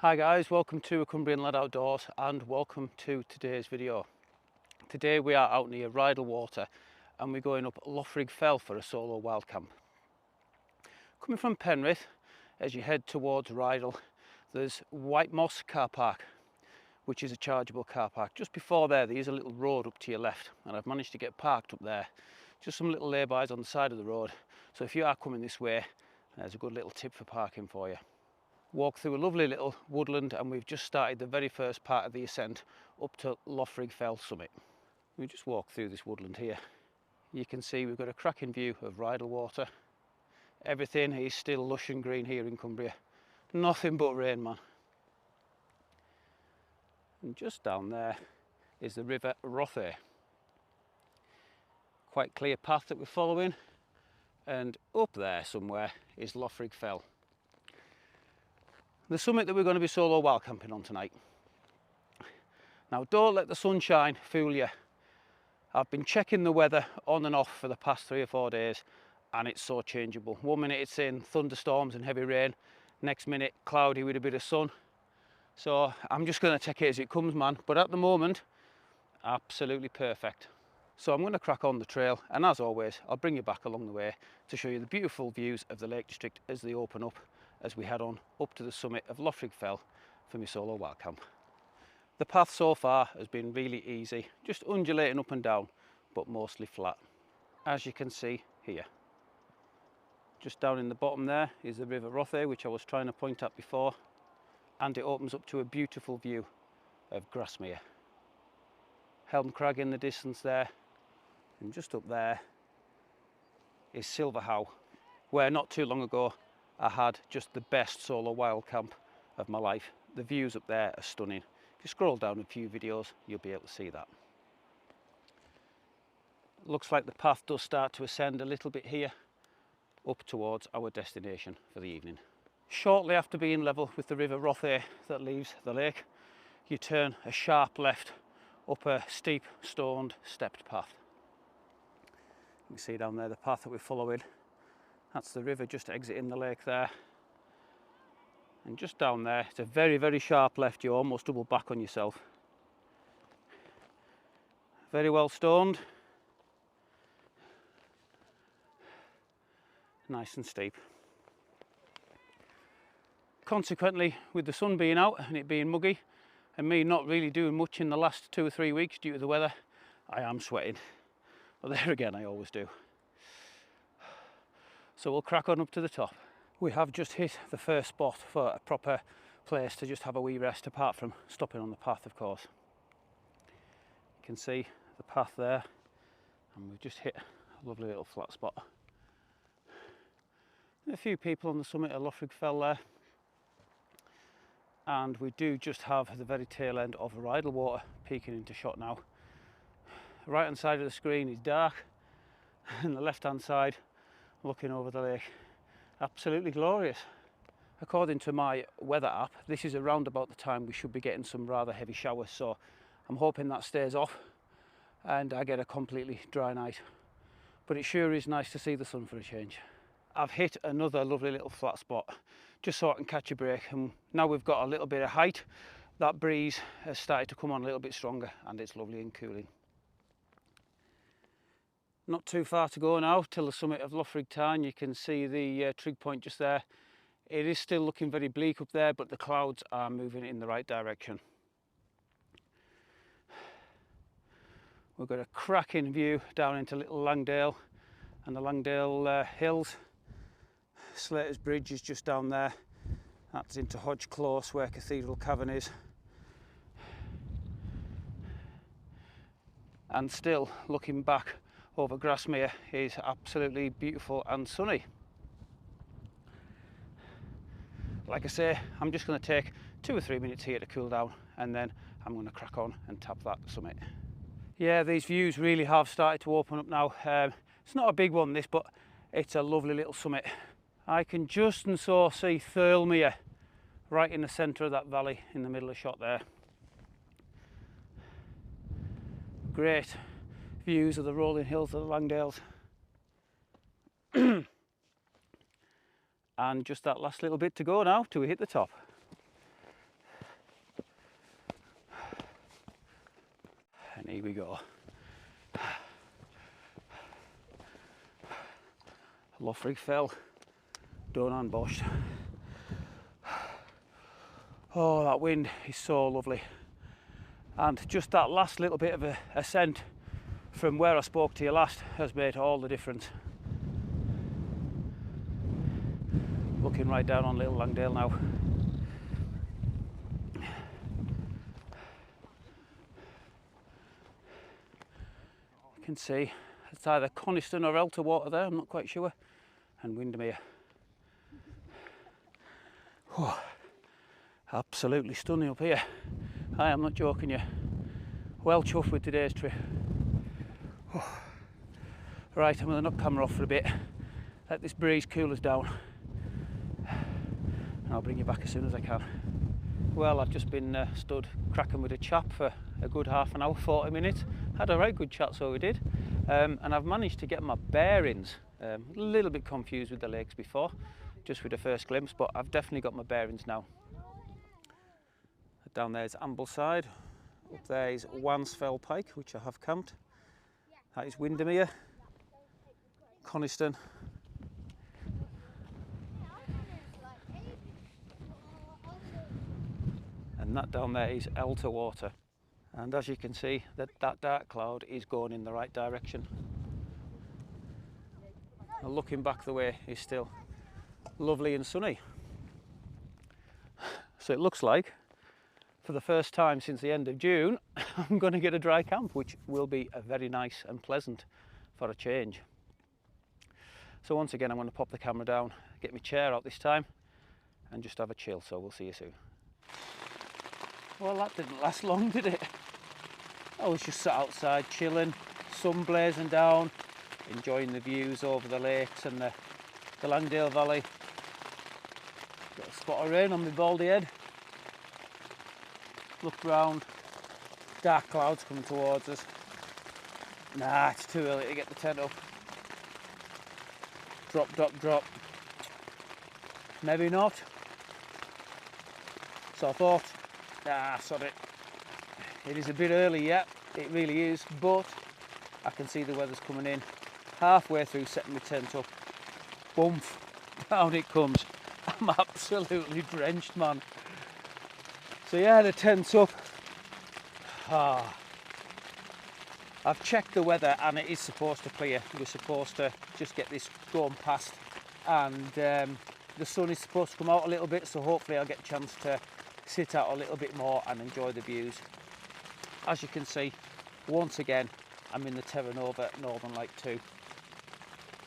Hi guys, welcome to A Cumbrian Lad Outdoors and welcome to today's video. Today we are out near Rydalwater and we're going up Loughrigg Fell for a solo wild camp. Coming from Penrith, as you head towards Rydal, there's White Moss car park, which is a chargeable car park. Just before there is a little road up to your left and I've managed to get parked up there. Just some little laybys on the side of the road. So if you are coming this way, there's a good little tip for parking for you. Walk through a lovely little woodland and we've just started the very first part of the ascent up to Loughrigg Fell summit. We just walk through this woodland here. You can see we've got a cracking view of Rydalwater. Everything is still lush and green here in Cumbria. Nothing but rain, man. And just down there is the river Rothay. Quite clear path that we're following. And up there somewhere is Loughrigg Fell. The summit that we're going to be solo wild camping on tonight. Now don't let the sunshine fool you. I've been checking the weather on and off for the past 3 or 4 days and it's so changeable. 1 minute it's in thunderstorms and heavy rain, next minute cloudy with a bit of sun. So I'm just going to take it as it comes, man, but at the moment absolutely perfect. So I'm going to crack on the trail and as always I'll bring you back along the way to show you the beautiful views of the Lake District as they open up as we head on up to the summit of Loughrigg Fell for my solo wild camp. The path so far has been really easy, just undulating up and down, but mostly flat, as you can see here. Just down in the bottom there is the river Rothay, which I was trying to point at before, and it opens up to a beautiful view of Grasmere. Helm Crag in the distance there, and just up there is Silverhow, where not too long ago I had just the best solo wild camp of my life. The views up there are stunning. If you scroll down a few videos, you'll be able to see that. Looks like the path does start to ascend a little bit here, up towards our destination for the evening. Shortly after being level with the river Rothay that leaves the lake, you turn a sharp left up a steep, stoned, stepped path. You can see down there the path that we're following. That's the river just exiting the lake there. And just down there, it's a very, very sharp left. You almost double back on yourself. Very well stoned. Nice and steep. Consequently, with the sun being out and it being muggy, and me not really doing much in the last 2 or 3 weeks due to the weather, I am sweating. But there again, I always do. So we'll crack on up to the top. We have just hit the first spot for a proper place to just have a wee rest, apart from stopping on the path, of course. You can see the path there, and we've just hit a lovely little flat spot. A few people on the summit of Loughrigg Fell there, and we do just have the very tail end of Rydalwater peeking into shot now. The right hand side of the screen is dark, and the left hand side looking over the lake. Absolutely glorious. According to my weather app, this is around about the time we should be getting some rather heavy showers, so I'm hoping that stays off and I get a completely dry night. But it sure is nice to see the sun for a change. I've hit another lovely little flat spot just so I can catch a break, and now we've got a little bit of height, that breeze has started to come on a little bit stronger and it's lovely and cooling. Not too far to go now till the summit of Loughrigg Tarn. You can see the trig point just there. It is still looking very bleak up there, but the clouds are moving in the right direction. We've got a cracking view down into Little Langdale and the Langdale hills. Slater's Bridge is just down there. That's into Hodge Close where Cathedral Cavern is. And still looking back over Grasmere is absolutely beautiful and sunny. Like I say, I'm just going to take 2 or 3 minutes here to cool down and then I'm going to crack on and tap that summit. Yeah, these views really have started to open up now. It's not a big one this, but it's a lovely little summit. I can just and so see Thirlmere right in the centre of that valley in the middle of shot there. Great views of the rolling hills of the Langdales. And just that last little bit to go now till we hit the top. Here we go. Loughrigg fell, done and boshed. Oh, that wind is so lovely. And just that last little bit of a ascent from where I spoke to you last has made all the difference. Looking right down on Little Langdale now. You can see it's either Coniston or Elterwater there, I'm not quite sure, and Windermere. Oh, absolutely stunning up here. I am not joking you. Well chuffed with today's trip. Oh. Right, I'm going to knock camera off for a bit, let this breeze cool us down, and I'll bring you back as soon as I can. Well, I've just been stood cracking with a chap for a good half an hour, 40 minutes. Had a right good chat, so we did. And I've managed to get my bearings. A little bit confused with the lakes before, just with the first glimpse, but I've definitely got my bearings now. Down there is Ambleside. Up there is Wansfell Pike, which I have camped. That is Windermere, Coniston. And that down there is Elterwater. And as you can see, that dark cloud is going in the right direction. And looking back the way is still lovely and sunny. So it looks like, for the first time since the end of June, I'm going to get a dry camp, which will be a very nice and pleasant for a change. So once again, I'm going to pop the camera down, get my chair out this time, and just have a chill. So we'll see you soon. Well, that didn't last long, did it? I was just sat outside chilling, sun blazing down, enjoying the views over the lakes and the Langdale Valley. Got a spot of rain on my baldy head. Looked round, dark clouds coming towards us. Nah, it's too early to get the tent up. Drop, drop, drop. Maybe not. So I thought, sod it. It is a bit early yet, it really is, but I can see the weather's coming in. Halfway through setting my tent up, boom, down it comes. I'm absolutely drenched, man. So yeah, the tent's up. I've checked the weather and it is supposed to clear. We're supposed to just get this going past, and the sun is supposed to come out a little bit, so hopefully I'll get a chance to sit out a little bit more and enjoy the views. As you can see, once again, I'm in the TerraNova Northern Lite 2.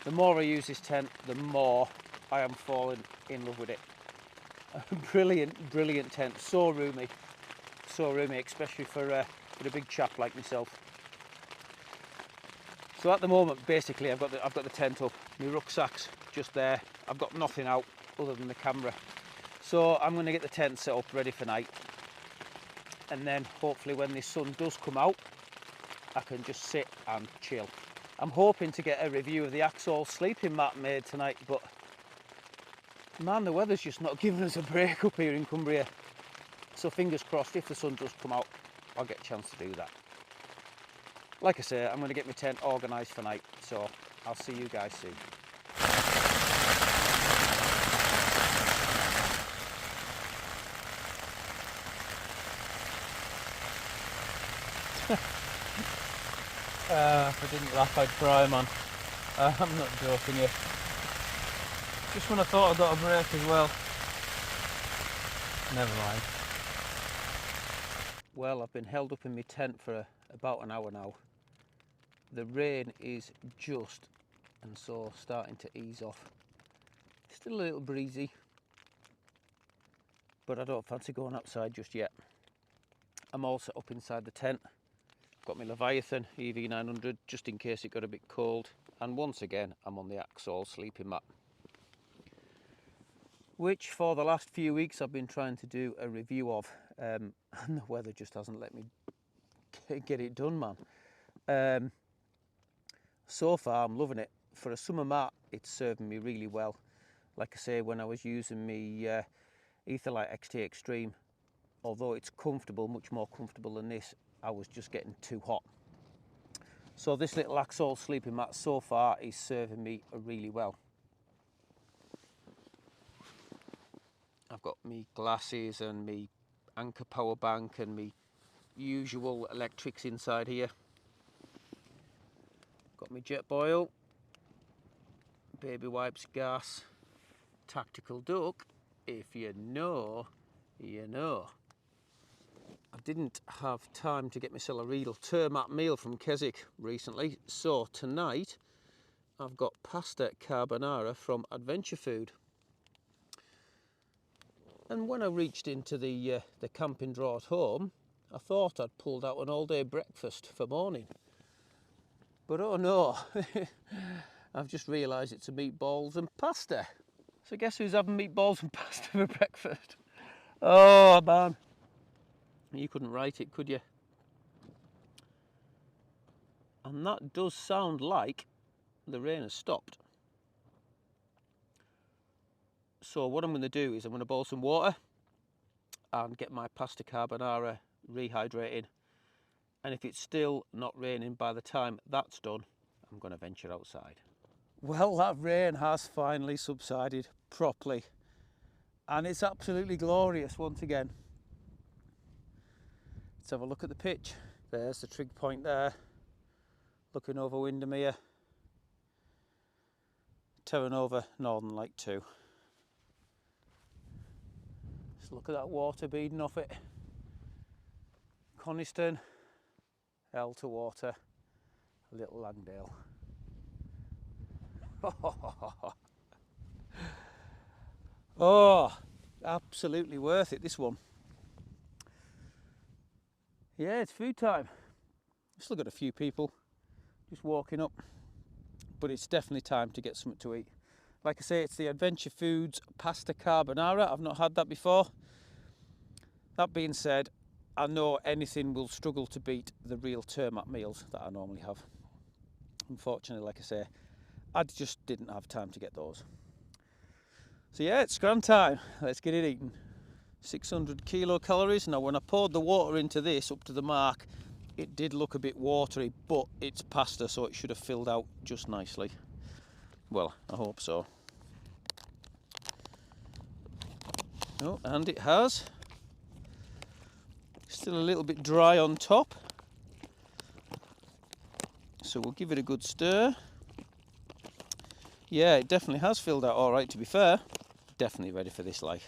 The more I use this tent, the more I am falling in love with it. A brilliant, brilliant tent. So roomy, especially for a big chap like myself. So at the moment, basically, I've got the tent up. My rucksack's just there. I've got nothing out other than the camera. So I'm going to get the tent set up ready for night. And then hopefully when the sun does come out, I can just sit and chill. I'm hoping to get a review of the Axol sleeping mat made tonight, but man, the weather's just not giving us a break up here in Cumbria. So fingers crossed, if the sun does come out, I'll get a chance to do that. Like I say, I'm going to get my tent organised for night, so I'll see you guys soon. If I didn't laugh, I'd cry, man. I'm not joking you. Just when I thought I got a break as well. Never mind. Well, I've been held up in my tent for about an hour now. The rain is just and so starting to ease off. Still a little breezy, but I don't fancy going outside just yet. I'm all set up inside the tent. Got my Leviathan EV900 just in case it got a bit cold, and once again I'm on the Axol sleeping mat, which for the last few weeks I've been trying to do a review of, and the weather just hasn't let me get it done, man. So far I'm loving it. For a summer mat, it's serving me really well. Like I say, when I was using my Etherlite XT Extreme, although it's comfortable, much more comfortable than this, I was just getting too hot. So this little Axol sleeping mat so far is serving me really well. I've got me glasses and me anchor power bank and me usual electrics inside here. Got me jet boil, baby wipes, gas, tactical duck. If you know, you know. I didn't have time to get myself a real termite meal from Keswick recently, so tonight I've got pasta carbonara from Adventure Food. And when I reached into the camping drawer at home, I thought I'd pulled out an all-day breakfast for morning. But oh no, I've just realised it's a meatballs and pasta. So guess who's having meatballs and pasta for breakfast? Oh man, you couldn't write it, could you? And that does sound like the rain has stopped. So what I'm going to do is I'm going to boil some water and get my pasta carbonara rehydrating. And if it's still not raining by the time that's done, I'm going to venture outside. Well, that rain has finally subsided properly. And it's absolutely glorious once again. Let's have a look at the pitch. There's the trig point there, looking over Windermere. TerraNova Northern Lake 2. Just look at that water beading off it. Coniston, Elterwater, little Langdale. Oh, absolutely worth it, this one. Yeah, it's food time. Still got a few people just walking up, but it's definitely time to get something to eat. Like I say, it's the Adventure Foods pasta carbonara. I've not had that before. That being said, I know anything will struggle to beat the real termite meals that I normally have. Unfortunately, like I say, I just didn't have time to get those. So yeah, it's scram time. Let's get it eaten. 600 kilocalories. Now when I poured the water into this up to the mark, it did look a bit watery, but it's pasta, so it should have filled out just nicely. Well, I hope so. Oh, and it has. Still a little bit dry on top, so we'll give it a good stir. Yeah, it definitely has filled out all right, to be fair. Definitely ready for this, like.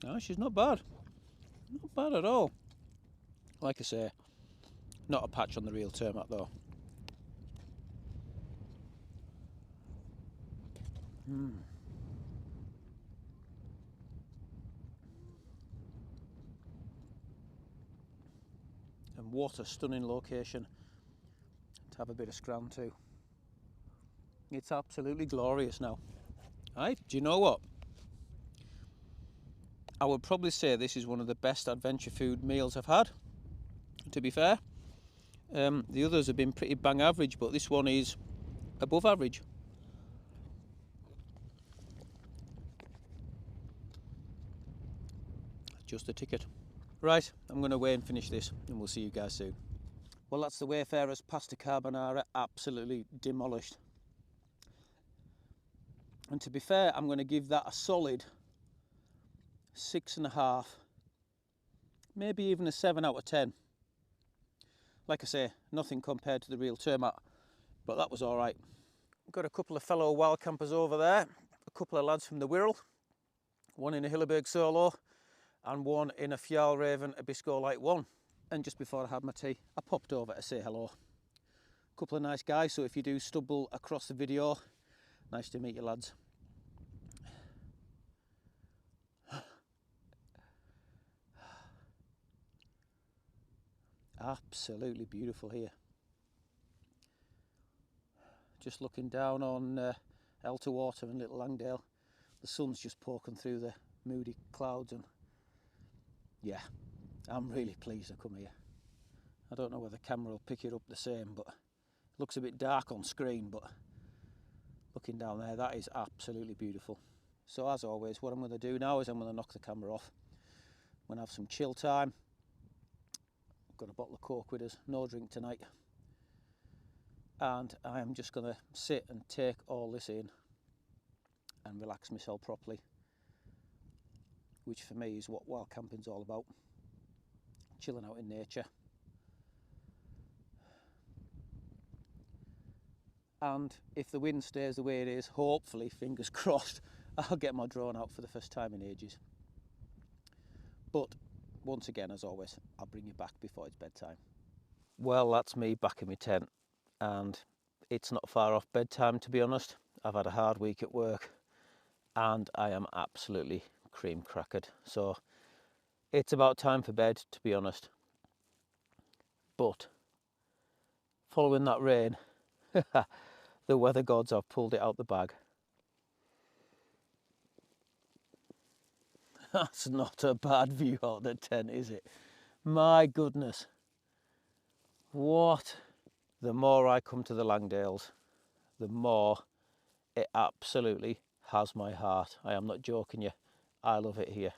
No, she's not bad. Not bad at all. Like I say, not a patch on the real termite though. And what a stunning location to have a bit of scram too. It's absolutely glorious now. Right, do you know what? I would probably say this is one of the best Adventure Food meals I've had, to be fair. The others have been pretty bang average, but this one is above average. Just a ticket. Right, I'm going to away and finish this, and we'll see you guys soon. Well, that's the Wayfarer's pasta carbonara, absolutely demolished. And to be fair, I'm going to give that a solid 6.5, maybe even a 7 out of 10. Like I say, nothing compared to the real termite, but that was all right. Got a couple of fellow wild campers over there, a couple of lads from the Wirral, one in a Hilleberg Solo and one in a Fjallraven Abisko Lite 1. And just before I had my tea, I popped over to say hello. A couple of nice guys, so if you do stumble across the video, nice to meet you, lads. Absolutely beautiful here. Just looking down on Elterwater and Little Langdale. The sun's just poking through the moody clouds, and yeah, I'm really pleased I come here. I don't know whether the camera will pick it up the same, but it looks a bit dark on screen, but Looking down there, that is absolutely beautiful. So as always, what I'm going to do now is I'm going to knock the camera off. I'm going to have some chill time. I've got a bottle of Coke with us, no drink tonight. And I am just going to sit and take all this in and relax myself properly, which for me is what wild camping's all about. Chilling out in nature. And if the wind stays the way it is, hopefully, fingers crossed, I'll get my drone out for the first time in ages. But once again, as always, I'll bring you back before it's bedtime. Well, that's me back in my tent, and it's not far off bedtime, to be honest. I've had a hard week at work and I am absolutely cream crackered. So it's about time for bed, to be honest. But following that rain, the weather gods have pulled it out the bag. That's not a bad view out of the tent, is it? My goodness. What? The more I come to the Langdales, the more it absolutely has my heart. I am not joking you. I love it here.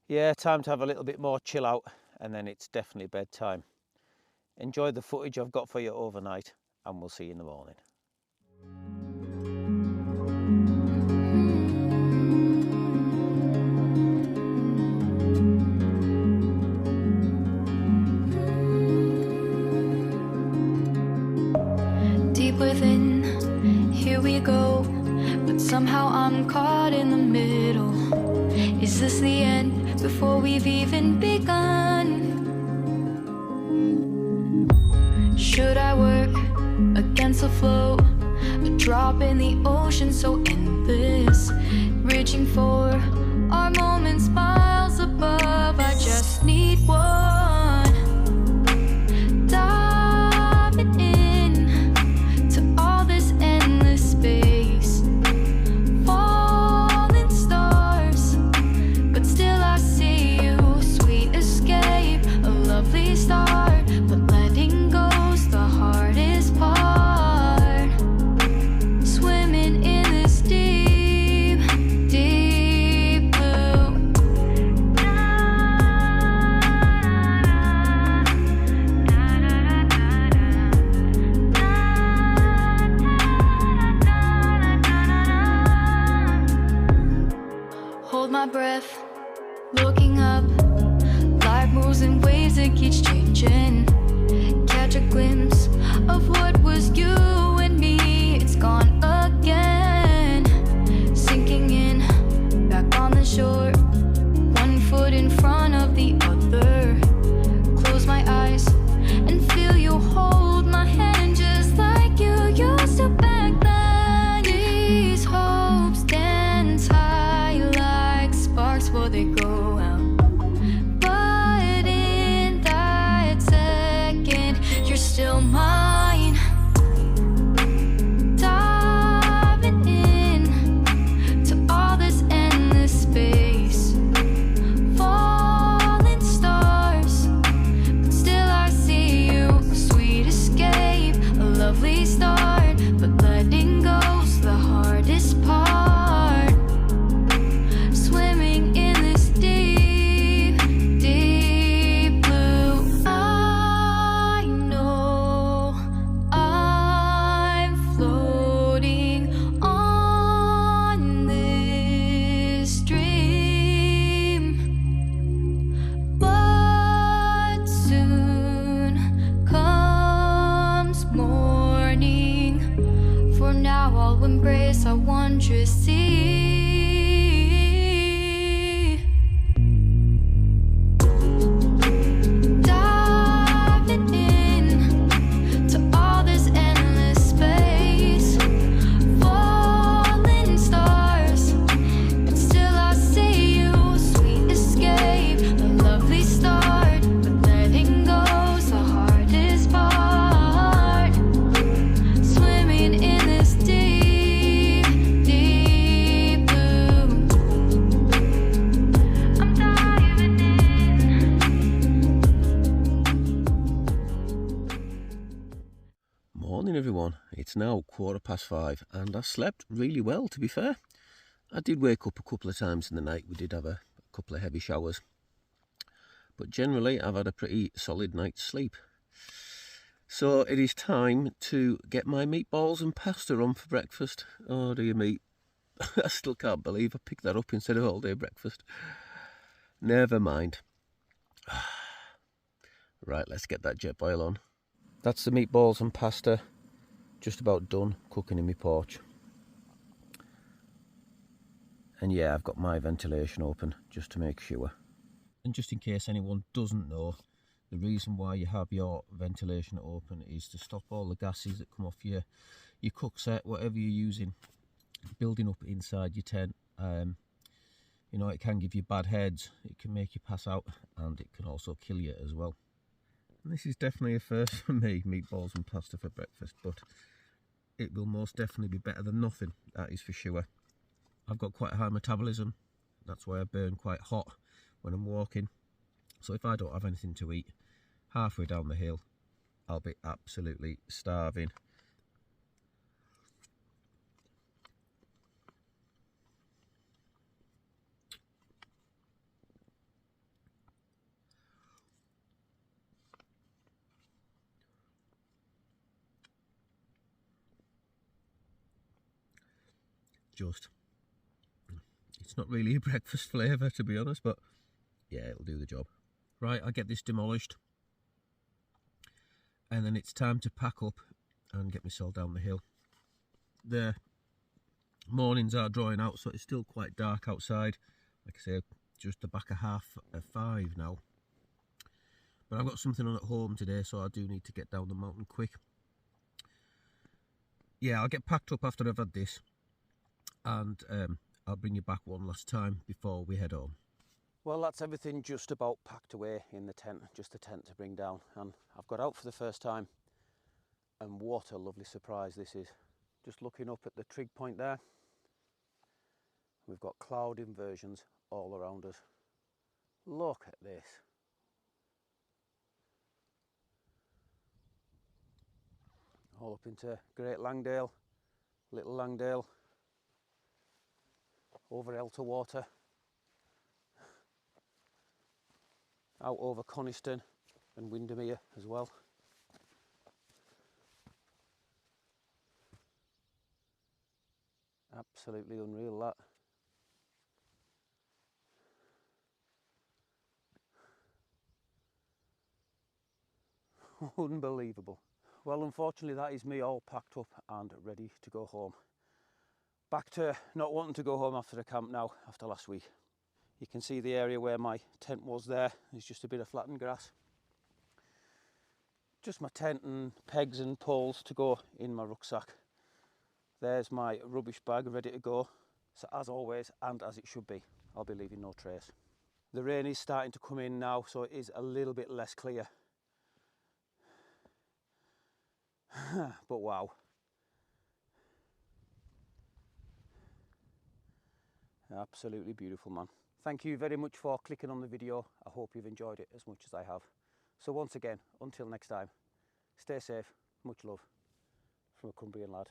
Yeah, time to have a little bit more chill out, and then it's definitely bedtime. Enjoy the footage I've got for you overnight, and we'll see you in the morning. Deep within, here we go, but somehow I'm caught in the middle. Is this the end before we've even begun? Should I work against the flow? A drop in the ocean so endless, reaching for our moments miles above. I just need one. Diving in to all this endless space, falling stars, but still I see you. Sweet escape, a lovely start, but letting go's the hardest part. Swimming in this deep, deep blue. Hold my breath, looking up. Life moves in waves that keeps changing. Catch a glimpse of what was you and me. It's gone again. Sinking in, back on the shore. One foot in front of the other. Close my eyes and feel you hold my hand just like you used to back then. These hopes dance high like sparks before they go out. But in that second, you're still mine. Diving in to all this endless space, falling stars, but still I see you. Sweet escape, a lovely start, but letting go's the hardest part. Swimming in this deep, deep blue. I know I'm floating on this dream, but soon comes morning. For now I'll embrace our wondrous sea. Diving in to all this endless space, falling stars, but still I see you. Sweet escape, a lovely start, but letting go's the hardest part. Swimming in this deep, deep blue. now 5:15 and I slept really well, to be fair. I did wake up a couple of times in the night. We did have a couple of heavy showers, but generally I've had a pretty solid night's sleep. So it is time to get my meatballs and pasta on for breakfast. Oh dear me, I still can't believe I picked that up instead of all day breakfast. Never mind. Right, let's get that jet boil on. That's the meatballs and pasta just about done cooking in my porch. And yeah, I've got my ventilation open just to make sure. And just in case anyone doesn't know, the reason why you have your ventilation open is to stop all the gases that come off your cook set, whatever you're using, building up inside your tent. You know, it can give you bad heads, it can make you pass out, and it can also kill you as well. And this is definitely a first for me, meatballs and pasta for breakfast, but it will most definitely be better than nothing, that is for sure. I've got quite a high metabolism, that's why I burn quite hot when I'm walking. So if I don't have anything to eat, halfway down the hill, I'll be absolutely starving. It's not really a breakfast flavour, to be honest, but yeah, it'll do the job. Right, I'll get this demolished and then it's time to pack up and get myself down the hill. The mornings are drawing out, so it's still quite dark outside. Like I say, just the back of 5:30 now. But I've got something on at home today, so I do need to get down the mountain quick. Yeah, I'll get packed up after I've had this, and I'll bring you back one last time before we head home. Well, that's everything just about packed away in the tent, just the tent to bring down, and I've got out for the first time, and what a lovely surprise this is. Just looking up at the trig point there, we've got cloud inversions all around us. Look at this. All up into Great Langdale, Little Langdale, over Elterwater, out over Coniston and Windermere as well. Absolutely unreal, that. Unbelievable. Well, unfortunately that is me all packed up and ready to go home. Back to not wanting to go home after the camp now, after last week. You can see the area where my tent was there. There's just a bit of flattened grass. Just my tent and pegs and poles to go in my rucksack. There's my rubbish bag ready to go. So as always, and as it should be, I'll be leaving no trace. The rain is starting to come in now, so it is a little bit less clear. But wow. Absolutely beautiful, man. Thank you very much for clicking on the video. I hope you've enjoyed it as much as I have. So once again, until next time, stay safe, much love from a Cumbrian lad.